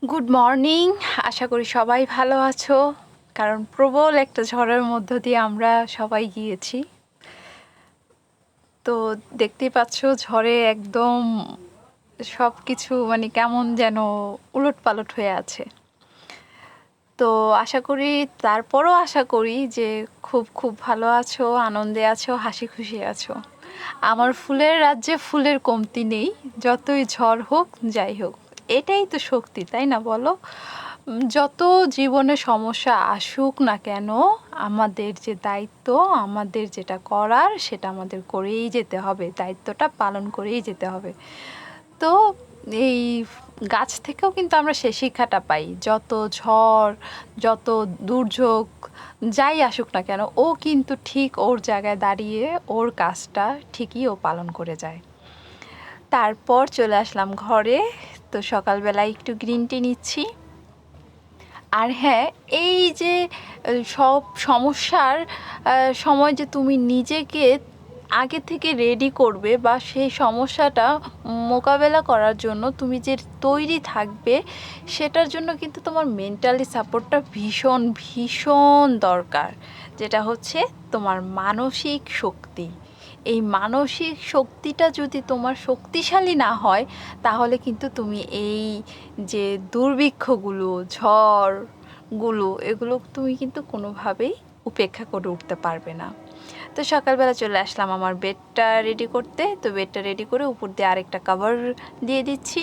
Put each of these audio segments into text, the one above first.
Good morning. আশা করি সবাই ভালো আছো, কারণ প্রবল একটা ঝড়ের মধ্য দিয়ে আমরা সবাই গিয়েছি। তো দেখতেই পাচ্ছ ঝড়ে একদম সব কিছু কেমন যেন উলটপালট হয়ে আছে। তো তারপরও আশা করি যে খুব খুব ভালো আছো, আনন্দে আছো, হাসি খুশি আছো। আমার ফুলের রাজ্যে ফুলের কমতি নেই, যতই ঝড় হোক যাই হোক। এটাই তো শক্তি, তাই না বলো? যত জীবনে সমস্যা আসুক না কেন, আমাদের যে দায়িত্ব, আমাদের যেটা করার সেটা আমাদের করেই যেতে হবে, দায়িত্বটা পালন করেই যেতে হবে। তো এই গাছ থেকেও কিন্তু আমরা সে শিক্ষাটা পাই। যত ঝড়, যত দুর্যোগ যাই আসুক না কেন, ও কিন্তু ঠিক ওর জায়গায় দাঁড়িয়ে ওর কাজটা ঠিকই ও পালন করে যায়। তারপর চলে আসলাম ঘরে। তো সকালবেলায় একটু গ্রিন টি নিচ্ছি। আর হ্যাঁ, এই যে সব সমস্যার সময় যে তুমি নিজেকে আগে থেকে রেডি করবে বা সেই সমস্যাটা মোকাবেলা করার জন্য তুমি যে তৈরি থাকবে, সেটার জন্য কিন্তু তোমার মেন্টালি সাপোর্টটা ভীষণ ভীষণ দরকার, যেটা হচ্ছে তোমার মানসিক শক্তি। এই মানসিক শক্তিটা যদি তোমার শক্তিশালী না হয়, তাহলে কিন্তু তুমি এই যে দুর্ভিক্ষগুলো, ঝড়গুলো, এগুলো তুমি কিন্তু কোনোভাবেই উপেক্ষা করে উঠতে পারবে না। তো সকালবেলা চলে আসলাম আমার বেডটা রেডি করতে। তো বেডটা রেডি করে উপর দিয়ে আরেকটা কভার দিয়ে দিচ্ছি,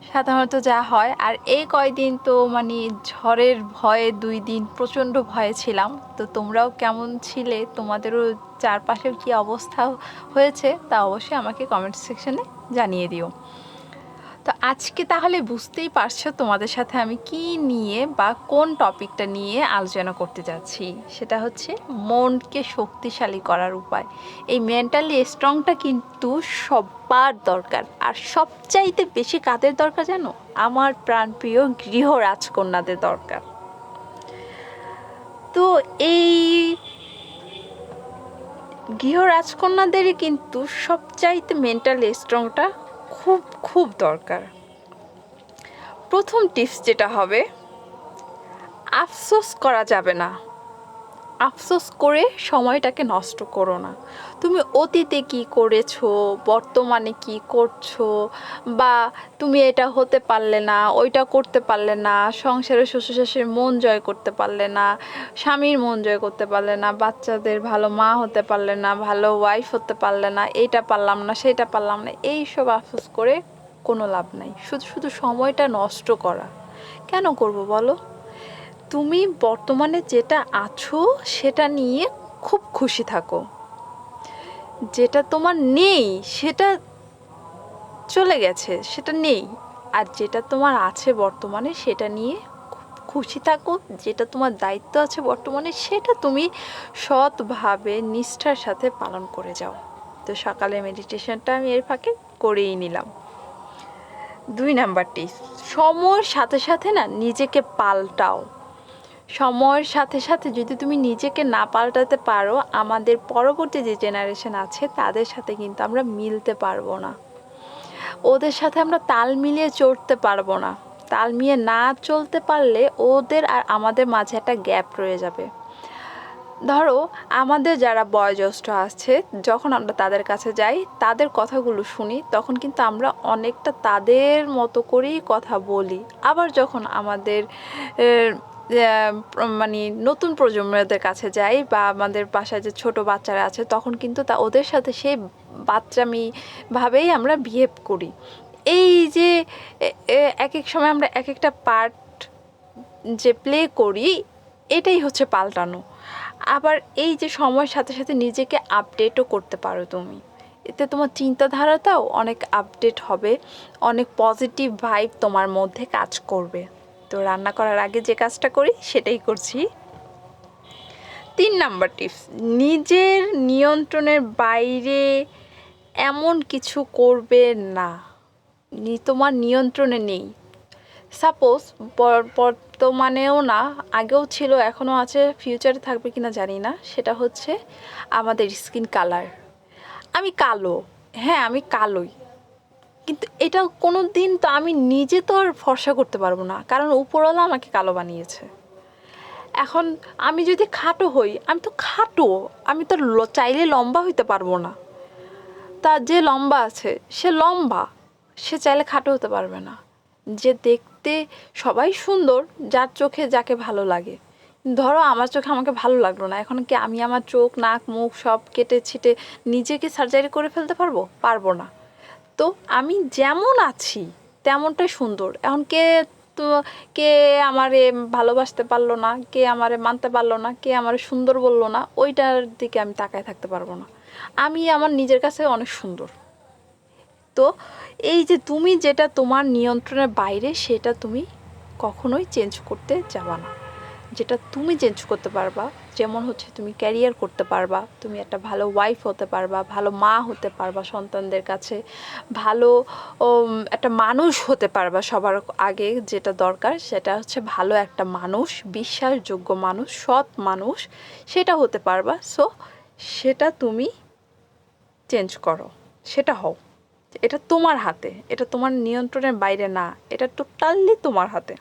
সাধারণত যা হয়। আর এই কয়দিন তো ঝড়ের ভয়ে 2 দিন প্রচণ্ড ভয়ে ছিলাম। তো তোমরাও কেমন ছিলে, তোমাদেরও চারপাশের কী অবস্থা হয়েছে, তা অবশ্যই আমাকে কমেন্ট সেকশনে জানিয়ে দিও। তো আজকে তাহলে বুঝতেই পারছো তোমাদের সাথে আমি কি নিয়ে বা কোন টপিকটা নিয়ে আলোচনা করতে যাচ্ছি। সেটা হচ্ছে মনকে শক্তিশালী করার উপায়। এই মেন্টালি স্ট্রংটা কিন্তু সবার দরকার। আর সবচাইতে বেশি কাদের দরকার জানো? আমার প্রাণপ্রিয় গৃহ রাজকন্যাদের দরকার। তো এই গৃহ রাজকন্যাদেরই কিন্তু সবচাইতে মেন্টালি স্ট্রংটা খুব খুব দরকার। প্রথম টিপস যেটা হবে, আফসোস করা যাবে না। আফসোস করে সময়টাকে নষ্ট করো না। তুমি অতীতে কি করেছো, বর্তমানে কি করছো, বা তুমি এটা হতে পারলে না, ওইটা করতে পারলে না, সংসারে শ্বশুর শাশুড়ির মন জয় করতে পারলে না, স্বামীর মন জয় করতে পারলে না, বাচ্চাদের ভালো মা হতে পারলে না, ভালো ওয়াইফ হতে পারলে না, এইটা পারলাম না, সেটা পারলাম না, এইসব আফসোস করে কোনো লাভ নাই। শুধু শুধু সময়টা নষ্ট করা কেন করবো বলো? তুমি বর্তমানে যেটা আছো সেটা নিয়ে খুব খুশি থাকো। যেটা তোমার নেই সেটা চলে গেছে, সেটা নেই। আর যেটা তোমার আছে বর্তমানে সেটা নিয়ে খুব খুশি থাকো। যেটা তোমার দায়িত্ব আছে বর্তমানে, সেটা তুমি সৎভাবে নিষ্ঠার সাথে পালন করে যাও। তো সকালে মেডিটেশনটা আমি এর ফাঁকে করেই নিলাম। 2 নাম্বারটি, সময়ের সাথে সাথে না নিজেকে পাল্টাও। সময়ের সাথে সাথে যদি তুমি নিজেকে না পাল্টাতে পারো, আমাদের পরবর্তী যে জেনারেশন আছে তাদের সাথে কিন্তু আমরা মিলতে পারবো না, ওদের সাথে আমরা তাল মিলিয়ে চলতে পারবো না। তাল মিলিয়ে না চলতে পারলে ওদের আর আমাদের মাঝে একটা গ্যাপ রয়ে যাবে। ধরো, আমাদের যারা বয়োজ্যেষ্ঠ আছে, যখন আমরা তাদের কাছে যাই, তাদের কথাগুলো শুনি, তখন কিন্তু আমরা অনেকটা তাদের মতো করেই কথা বলি। আবার যখন আমাদের নতুন প্রজন্মদের কাছে যাই বা আমাদের বাসায় যে ছোট বাচ্চারা আছে, তখন কিন্তু ওদের সাথে সেই বাচ্চামি ভাবেই আমরা বিহেভ করি। এই যে এক এক সময় আমরা এক একটা পার্ট যে প্লে করি, এটাই হচ্ছে পাল্টানো। আবার এই যে সময়ের সাথে সাথে নিজেকে আপডেটও করতে পারো তুমি, এতে তোমার চিন্তাধারাটাও অনেক আপডেট হবে, অনেক পজিটিভ ভাইব তোমার মধ্যে কাজ করবে। তো রান্না করার আগে যে কাজটা করি সেটাই করছি। 3 নাম্বার টিপস, নিজের নিয়ন্ত্রণের বাইরে এমন কিছু করবে না তোমার নিয়ন্ত্রণে নেই। সাপোজ বর্তমানেও না, আগেও ছিল, এখনও আছে, ফিউচারে থাকবে কিনা জানি না, সেটা হচ্ছে আমাদের স্কিন কালার। আমি কালো, হ্যাঁ আমি কালোই, কিন্তু এটা কোনো দিন তো আমি নিজে তো আর ফর্সা করতে পারবো না, কারণ উপরওয়ালা আমাকে কালো বানিয়েছে। এখন আমি যদি খাটো হই, আমি তো খাটো, আমি তো চাইলে লম্বা হইতে পারবো না। তার যে লম্বা আছে সে লম্বা, সে চাইলে খাটো হতে পারবে না। যে দেখতে সবাই সুন্দর, যার চোখে যাকে ভালো লাগে। ধরো আমার চোখে আমাকে ভালো লাগলো না, এখন কি আমি আমার চোখ নাক মুখ সব কেটে ছিটে নিজেকে সার্জারি করে ফেলতে পারবো? পারবো না। তো আমি যেমন আছি তেমনটাই সুন্দর। এখন তো কে আমারে ভালোবাসতে পারলো না, কে আমারে মানতে পারলো না, কে আমারে সুন্দর বললো না, ওইটার দিকে আমি তাকায় থাকতে পারবো না। আমি আমার নিজের কাছে অনেক সুন্দর। তো এই যে তুমি যেটা তোমার নিয়ন্ত্রণের বাইরে, সেটা তুমি কখনোই চেঞ্জ করতে যাবা না। যেটা তুমি চেঞ্জ করতে পারবা, যেমন হচ্ছে তুমি ক্যারিয়ার করতে পারবা, তুমি একটা ভালো ওয়াইফ হতে পারবা, ভালো মা হতে পারবা সন্তানদের কাছে, ভালো একটা মানুষ হতে পারবা। সবার আগে যেটা দরকার সেটা হচ্ছে ভালো একটা মানুষ, বিশ্বাসযোগ্য মানুষ, সৎ মানুষ, সেটা হতে পারবা। সো সেটা তুমি চেঞ্জ করো, সেটা হও। এটা তোমার হাতে, এটা তোমার নিয়ন্ত্রণের বাইরে না, এটা টোটালি তোমার হাতে।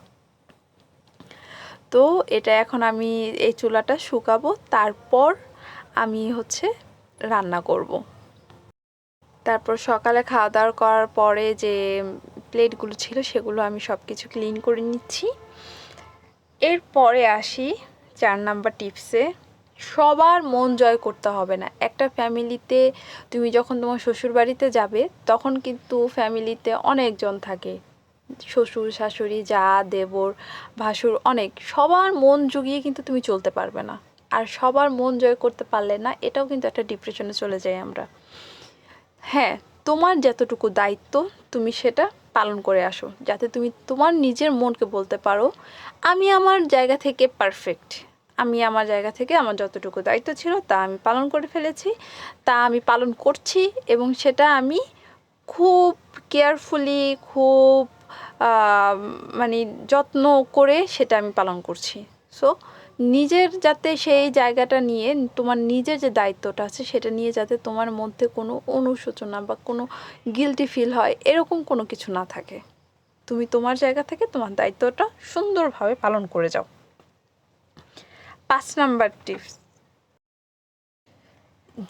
তো এটা এখন আমি এই চুলাটা শুকাবো, তারপর আমি হচ্ছে রান্না করব। তারপর সকালে খাওয়া দাওয়া করার পরে যে প্লেটগুলো ছিল সেগুলো আমি সব কিছু ক্লিন করে নিচ্ছি। এরপরে আসি 4 নাম্বার টিপসে। সবার মন জয় করতে হবে না। একটা ফ্যামিলিতে তুমি যখন তোমার শ্বশুর বাড়িতে যাবে, তখন কিন্তু ফ্যামিলিতে অনেকজন থাকে, শ্বশুর শাশুড়ি যা দেবর ভাসুর অনেক, সবার মন জুগিয়ে কিন্তু তুমি চলতে পারবে না। আর সবার মন জয় করতে পারলে না, এটাও কিন্তু একটা ডিপ্রেশনে চলে যাই আমরা। হ্যাঁ, তোমার যতটুকু দায়িত্ব তুমি সেটা পালন করে আসো, যাতে তুমি তোমার নিজের মনকে বলতে পারো আমি আমার জায়গা থেকে পারফেক্ট। আমি আমার জায়গা থেকে আমার যতটুকু দায়িত্ব ছিল তা আমি পালন করে ফেলেছি, তা আমি পালন করছি, এবং সেটা আমি খুব কেয়ারফুলি, খুব মানে যত্ন করে সেটা আমি পালন করছি। সো নিজের যাতে সেই জায়গাটা নিয়ে, তোমার নিজের যে দায়িত্বটা আছে সেটা নিয়ে যাতে তোমার মধ্যে কোনো অনুশোচনা বা কোনো গিল্টি ফিল হয়, এরকম কোনো কিছু না থাকে। তুমি তোমার জায়গা থেকে তোমার দায়িত্বটা সুন্দরভাবে পালন করে যাও। 5 নাম্বার টিপস,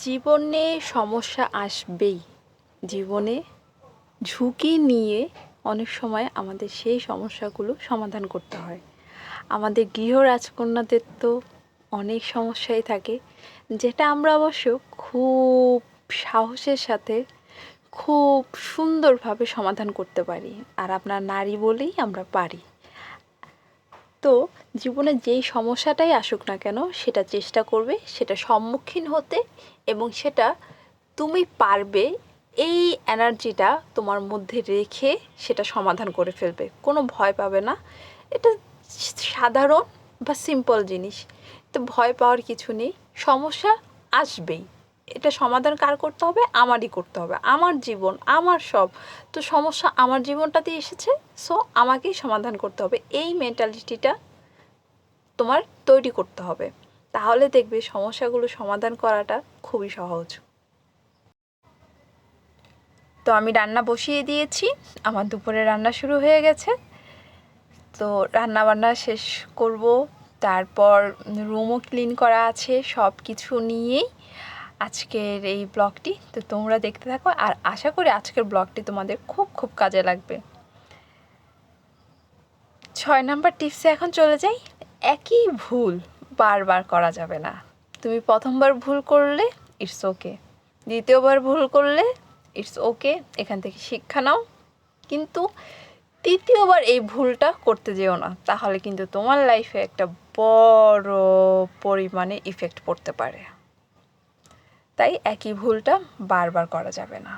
জীবনে সমস্যা আসবেই। জীবনে ঝুঁকি নিয়ে অনেক সময় আমাদের সেই সমস্যাগুলো সমাধান করতে হয়। আমাদের গৃহ রাজকন্যাদের তো অনেক সমস্যাই থাকে, যেটা আমরা অবশ্য খুব সাহসের সাথে খুব সুন্দরভাবে সমাধান করতে পারি। আর আপনার নারী বলেই আমরা পারি। তো জীবনে যেই সমস্যাটাই আসুক না কেন, সেটা চেষ্টা করবে সেটা সম্মুখীন হতে, এবং সেটা তুমি পারবে এই এনার্জিটা তোমার মধ্যে রেখে সেটা সমাধান করে ফেলবে। কোনো ভয় পাবে না। এটা সাধারণ বা সিম্পল জিনিস, তো ভয় পাওয়ার কিছু নেই। সমস্যা আসবেই, এটা সমাধান কার করতে হবে? আমারই করতে হবে। আমার জীবন, আমার সব, তো সমস্যা আমার জীবনটাতেই এসেছে, সো আমাকেই সমাধান করতে হবে। এই মেন্টালিটিটা তোমার তৈরি করতে হবে, তাহলে দেখবে সমস্যাগুলো সমাধান করাটা খুবই সহজ। তো আমি রান্না বসিয়ে দিয়েছি, আমার দুপুরে রান্না শুরু হয়ে গেছে। তো রান্না বান্না শেষ করব, তারপর রুমও ক্লিন করা আছে। সব কিছু নিয়েই আজকের এই ব্লগটি, তো তোমরা দেখতে থাকো, আর আশা করি আজকের ব্লগটি তোমাদের খুব খুব কাজে লাগবে। 6 নাম্বার টিপসে এখন চলে যাই। একই ভুল বারবার করা যাবে না। তুমি প্রথমবার ভুল করলে ইটস ওকে, দ্বিতীয়বার ভুল করলে ইটস ওকে, এখান থেকে শিক্ষা নাও, কিন্তু তৃতীয়বার এই ভুলটা করতে যেও না, তাহলে কিন্তু তোমার লাইফে একটা বড় পরিমাণে ইফেক্ট পড়তে পারে। তাই একই ভুলটা বারবার করা যাবে না।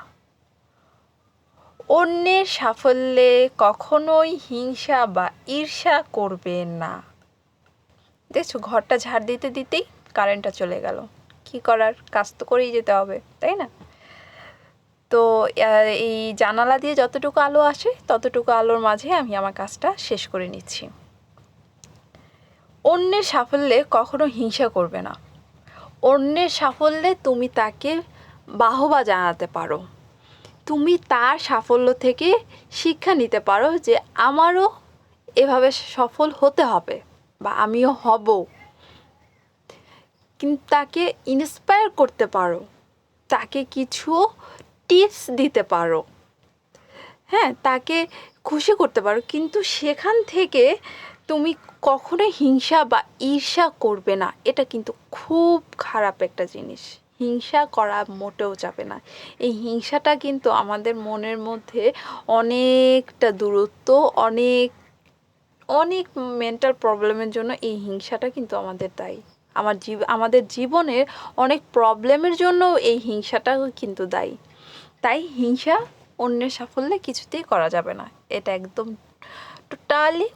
অন্যের সাফল্যে কখনোই হিংসা বা ঈর্ষা করবে না। দেখছো, ঘরটা ঝাড় দিতে দিতেই কারেন্টটা চলে গেল, কি করার, কাজ তো করেই যেতে হবে, তাই না? তো এই জানালা দিয়ে যতটুকু আলো আসে ততটুকু আলোর মাঝে আমি আমার কাজটা শেষ করে নিচ্ছি। অন্যের সাফল্যে কখনো হিংসা করবে না। অন্যের সাফল্যে তুমি তাকে বাহবা জানাতে পারো, তুমি তার সাফল্য থেকে শিক্ষা নিতে পারো যে আমারও এভাবে সফল হতে হবে বা আমিও হব। কিন্তু তাকে ইন্সপায়ার করতে পারো, তাকে কিছু টিপস দিতে পারো, হ্যাঁ, তাকে খুশি করতে পারো, কিন্তু সেখান থেকে তুমি কখনোই হিংসা বা ঈর্ষা করবে না। এটা কিন্তু খুব খারাপ একটা জিনিস। হিংসা করা মোটেও যাবে না। এই হিংসাটা কিন্তু আমাদের মনের মধ্যে অনেকটা দূরত্ব, অনেক অনেক মেন্টাল প্রবলেমের জন্য এই হিংসাটা কিন্তু আমাদের দায়ী। আমাদের জীবনের অনেক প্রবলেমের জন্য এই হিংসাটা কিন্তু দায়ী। তাই হিংসা অন্যের সাফল্যে কিছুতেই করা যাবে না। এটা একদম টোটালি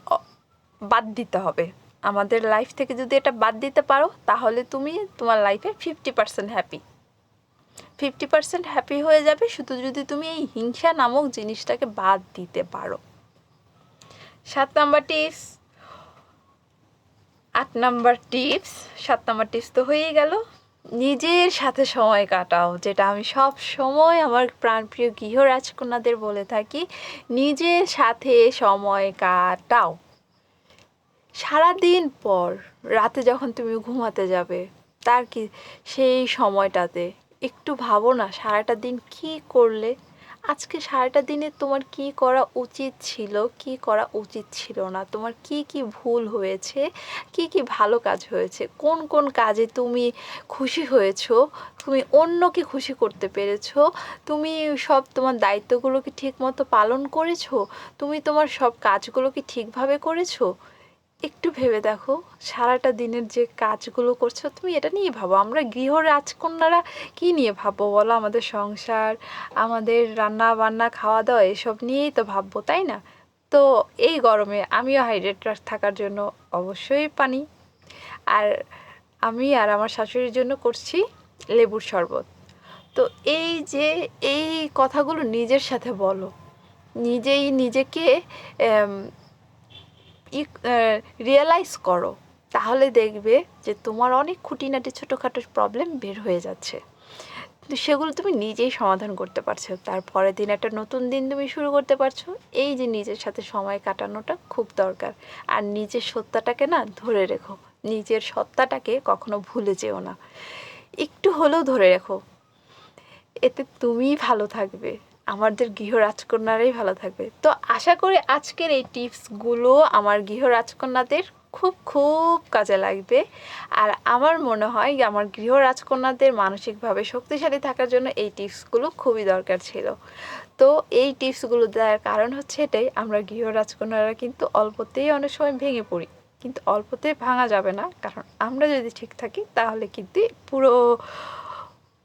বাদ দিতে হবে। আমাদের লাইফ থেকে যদি এটা বাদ দিতে পারো, তাহলে তুমি তোমার লাইফে 50% হ্যাপি। 50% হ্যাপি হয়ে যাবে শুধু যদি তুমি এই হিংসা নামক জিনিসটাকে বাদ দিতে পারো। 7 number tips, 8 number tips, 7 number tips তো হয়েই গেল। নিজের সাথে সময় কাটাও, যেটা আমি সব সময় আমার প্রাণপ্রিয় গৃহ রাজকন্যাদের বলে থাকি, নিজের সাথে সময় কাটাও। সারাদিন পর রাতে যখন তুমি ঘুমাতে যাবে, তার কি সেই সময়টাতে একটু ভাবো না সারাটা দিন কি করলে, আজকে সারাটা দিনে তোমার কি করা উচিত ছিল, কি করা উচিত ছিল না, তোমার কি কি ভুল হয়েছে, কি কি ভালো কাজ হয়েছে, কোন কোন কাজে তুমি খুশি হয়েছো, তুমি অন্যকে খুশি করতে পেরেছো, তুমি সব তোমার দায়িত্বগুলোকে ঠিকমতো পালন করেছো, তুমি তোমার সব কাজগুলোকে ঠিকভাবে করেছো। একটু ভেবে দেখো, সারাটা দিনের যে কাজগুলো করছো তুমি এটা নিয়ে ভাবো। আমরা গৃহ রাজকন্যারা কি নিয়ে ভাববো বলো? আমাদের সংসার, আমাদের রান্না বান্না, খাওয়া দাওয়া, এসব নিয়েই তো ভাববো, তাই না? তো এই গরমে আমিও হাইড্রেট থাকার জন্য অবশ্যই পানি, আর আমি আর আমার শাশুড়ির জন্য করছি লেবুর শরবত। তো এই যে এই কথাগুলো নিজের সাথে বলো, নিজেই নিজেকে রিয়েলাইজ করো, তাহলে দেখবে যে তোমার অনেক খুঁটিনাটি ছোটোখাটো প্রবলেম বের হয়ে যাচ্ছে, কিন্তু সেগুলো তুমি নিজেই সমাধান করতে পারছো। তারপরের দিন একটা নতুন দিন তুমি শুরু করতে পারছো। এই যে নিজের সাথে সময় কাটানোটা খুব দরকার। আর নিজের সত্তাটাকে না ধরে রেখো, নিজের সত্তাটাকে কখনো ভুলে যেও না, একটু হলেও ধরে রেখো। এতে তুমিই ভালো থাকবে, আমাদের গৃহ রাজকন্যারাই ভালো থাকবে। তো আশা করি আজকের এই টিপসগুলো আমার গৃহ রাজকন্যাদের খুব খুব কাজে লাগবে। আর আমার মনে হয় আমার গৃহ রাজকন্যাদের মানসিকভাবে শক্তিশালী থাকার জন্য এই টিপসগুলো খুবই দরকার ছিল। তো এই টিপসগুলো দেওয়ার কারণ হচ্ছে এটাই, আমরা গৃহ রাজকন্যারা কিন্তু অল্পতেই অনেক সময় ভেঙে পড়ি, কিন্তু অল্পতে ভাঙা যাবে না, কারণ আমরা যদি ঠিক থাকি তাহলে কিন্তু পুরো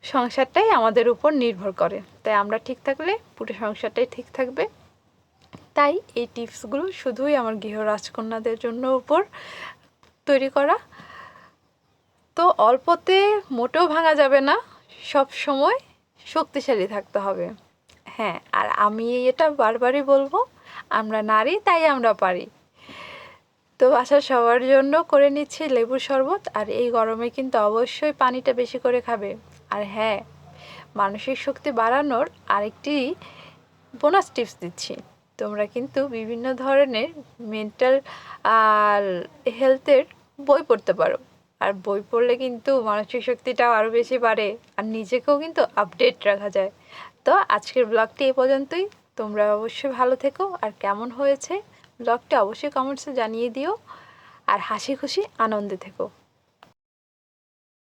সংসারটাই আমাদের উপর নির্ভর করে। তাই আমরা ঠিক থাকলে পুরো সংসারটাই ঠিক থাকবে। তাই এই টিপসগুলো শুধুই আমার গৃহ রাজকন্যাদের জন্য উপর তৈরি করা। তো অল্পতে মোটেও ভাঙা যাবে না, সব সময় শক্তিশালী থাকতে হবে। হ্যাঁ, আর আমি এটা বারবারই বলবো, আমরা নারী তাই আমরা পারি। তো বাসার সবার জন্য করে নিচ্ছি লেবুর শরবত, আর এই গরমে কিন্তু অবশ্যই পানিটা বেশি করে খাবে। আর হ্যাঁ, মানসিক শক্তি বাড়ানোর আরেকটি বোনাস টিপস দিচ্ছি। তোমরা কিন্তু বিভিন্ন ধরনের মেন্টাল আর হেলথের বই পড়তে পারো, আর বই পড়লে কিন্তু মানসিক শক্তিটাও আরও বেশি বাড়ে, আর নিজেকেও কিন্তু আপডেট রাখা যায়। তো আজকের ব্লগটি এই পর্যন্তই। তোমরা অবশ্যই ভালো থেকো, আর কেমন হয়েছে ব্লগটা অবশ্যই কমেন্টসে জানিয়ে দিও, আর হাসি খুশি আনন্দে থেকো।